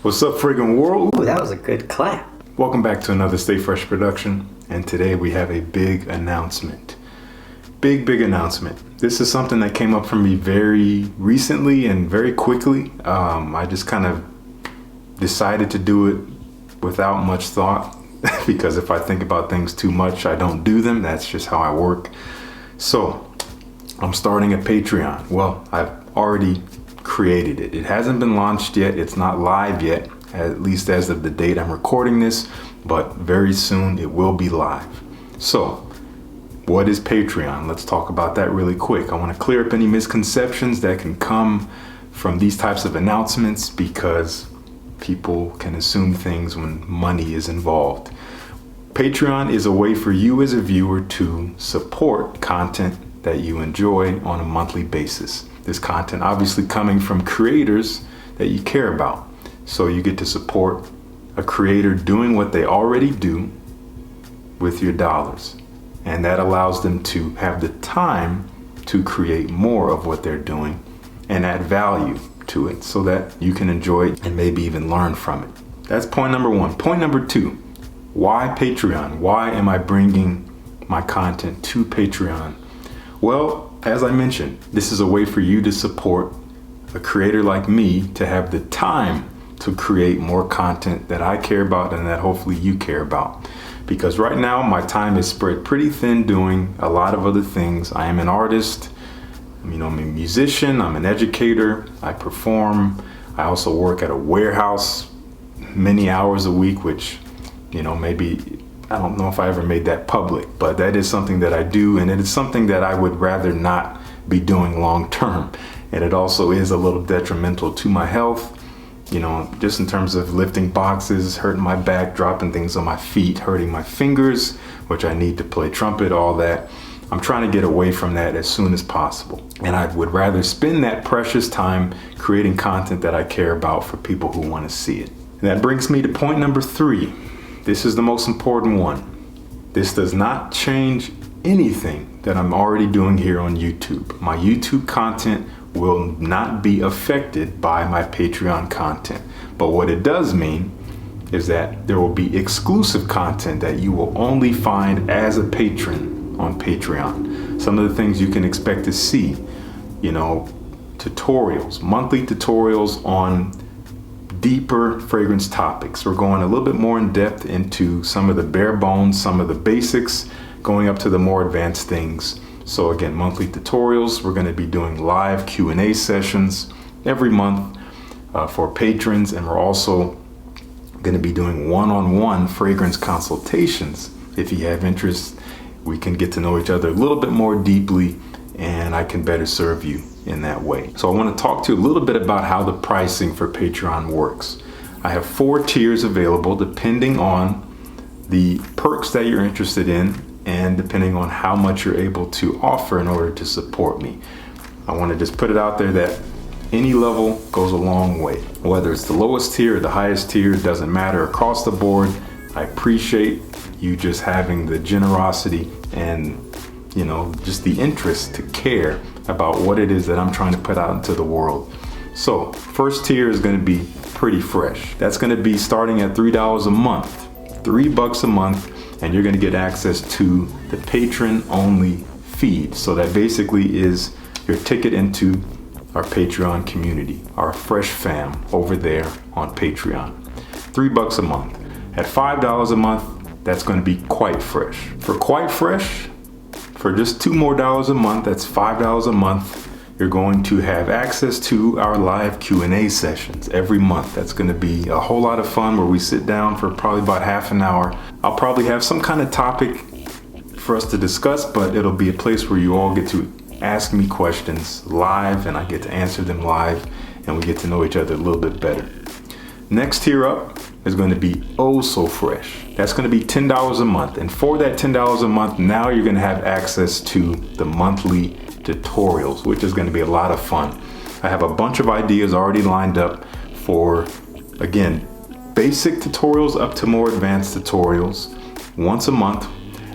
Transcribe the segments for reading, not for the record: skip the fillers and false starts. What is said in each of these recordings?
What's up, friggin' world? Ooh, that was a good clap. Welcome back to another Stay Fresh production, and today we have a big announcement. Big announcement. This is something that came up for me very recently and very quickly. I just kind of decided to do it without much thought because if I think about things too much, I don't do them. That's just how I work. So I'm starting a Patreon. Well, I've already created it. It hasn't been launched yet. It's not live yet, at least as of the date I'm recording this, but very soon it will be live. So what is Patreon? Let's talk about that really quick. I want to clear up any misconceptions that can come from these types of announcements because people can assume things when money is involved. Patreon is a way for you as a viewer to support content that you enjoy on a monthly basis. This content obviously coming from creators that you care about. So you get to support a creator doing what they already do with your dollars. And that allows them to have the time to create more of what they're doing and add value to it so that you can enjoy it and maybe even learn from it. That's point number one. Point number two, why Patreon? Why am I bringing my content to Patreon? Well, as I mentioned, this is a way for you to support a creator like me to have the time to create more content that I care about and that hopefully you care about. Because right now my time is spread pretty thin doing a lot of other things. I am an artist, I'm a musician, I'm an educator, I perform. I also work at a warehouse many hours a week, which, maybe I don't know if I ever made that public, but that is something that I do, and it is something that I would rather not be doing long term. And it also is a little detrimental to my health, just in terms of lifting boxes, hurting my back, dropping things on my feet, hurting my fingers, which I need to play trumpet, all that. I'm trying to get away from that as soon as possible. And I would rather spend that precious time creating content that I care about for people who want to see it. And that brings me to point number 3. This is the most important one. This does not change anything that I'm already doing here on YouTube. My YouTube content will not be affected by my Patreon content. But what it does mean is that there will be exclusive content that you will only find as a patron on Patreon. Some of the things you can expect to see, tutorials, monthly tutorials on deeper fragrance topics. We're going a little bit more in depth into some of the bare bones, some of the basics, going up to the more advanced things. So again, monthly tutorials. We're going to be doing live Q&A sessions every month for patrons, and we're also going to be doing one-on-one fragrance consultations. If you have interest, we can get to know each other a little bit more deeply, and I can better serve you in that way. So I want to talk to you a little bit about how the pricing for Patreon works. I have 4 tiers available depending on the perks that you're interested in and depending on how much you're able to offer in order to support me. I want to just put it out there that any level goes a long way. Whether it's the lowest tier or the highest tier, it doesn't matter across the board. I appreciate you just having the generosity and just the interest to care about what it is that I'm trying to put out into the world. So first tier is going to be pretty fresh. That's going to be starting at $3 a month, $3 a month, and you're going to get access to the patron only feed. So that basically is your ticket into our Patreon community, our fresh fam over there on Patreon. $3 a month. At $5 a month, that's going to be quite fresh. For quite fresh, for just $2 more a month, that's $5 a month, you're going to have access to our live Q&A sessions every month. That's going to be a whole lot of fun where we sit down for probably about half an hour. I'll probably have some kind of topic for us to discuss, but it'll be a place where you all get to ask me questions live and I get to answer them live and we get to know each other a little bit better. Next tier up is going to be oh so fresh. That's going to be $10 a month. And for that $10 a month, now you're going to have access to the monthly tutorials, which is going to be a lot of fun. I have a bunch of ideas already lined up for, again, basic tutorials up to more advanced tutorials once a month.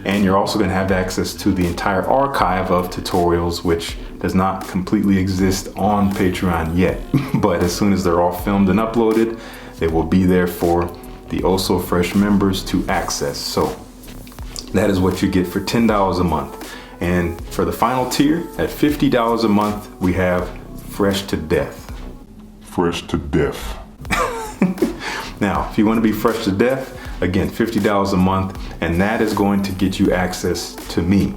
And you're also going to have access to the entire archive of tutorials, which does not completely exist on Patreon yet, but as soon as they're all filmed and uploaded, they will be there for the Oh So Fresh members to access. So that is what you get for $10 a month. And for the final tier at $50 a month, we have Fresh to Death. Fresh to death. Now, if you want to be fresh to death, again, $50 a month, and that is going to get you access to me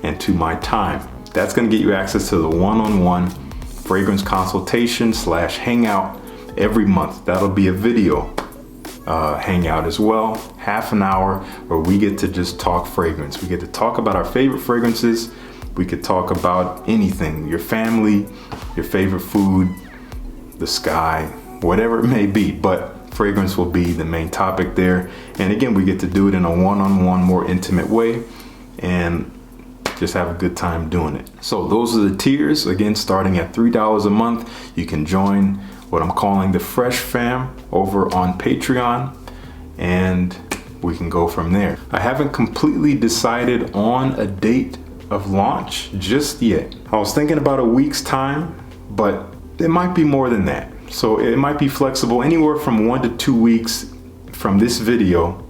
and to my time. That's going to get you access to the one-on-one fragrance consultation / hangout every month. That'll be a video hangout as well, half an hour where we get to just talk fragrance. We get to talk about our favorite fragrances. We could talk about anything, your family, your favorite food, the sky, whatever it may be, but fragrance will be the main topic there. And again, we get to do it in a one-on-one, more intimate way and just have a good time doing it. So those are the tiers. Again, starting at $3 a month, you can join what I'm calling the Fresh Fam over on Patreon, and we can go from there. I haven't completely decided on a date of launch just yet. I was thinking about a week's time, but it might be more than that. So it might be flexible, anywhere from 1 to 2 weeks from this video.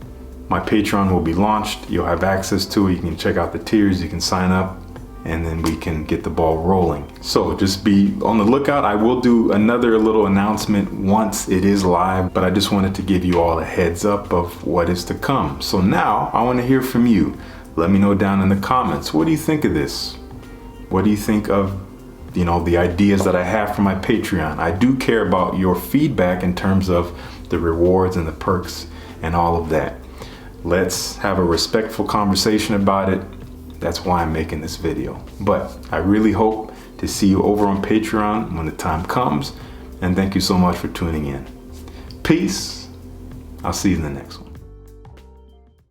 My Patreon will be launched. You'll have access to it. You can check out the tiers, you can sign up, and then we can get the ball rolling. So just be on the lookout. I will do another little announcement once it is live, but I just wanted to give you all a heads up of what is to come. So now I want to hear from you. Let me know down in the comments. What do you think of this? What do you think of the ideas that I have for my Patreon? I do care about your feedback in terms of the rewards and the perks and all of that. Let's have a respectful conversation about it. That's why I'm making this video. But I really hope to see you over on Patreon when the time comes. And thank you so much for tuning in. Peace. I'll see you in the next one.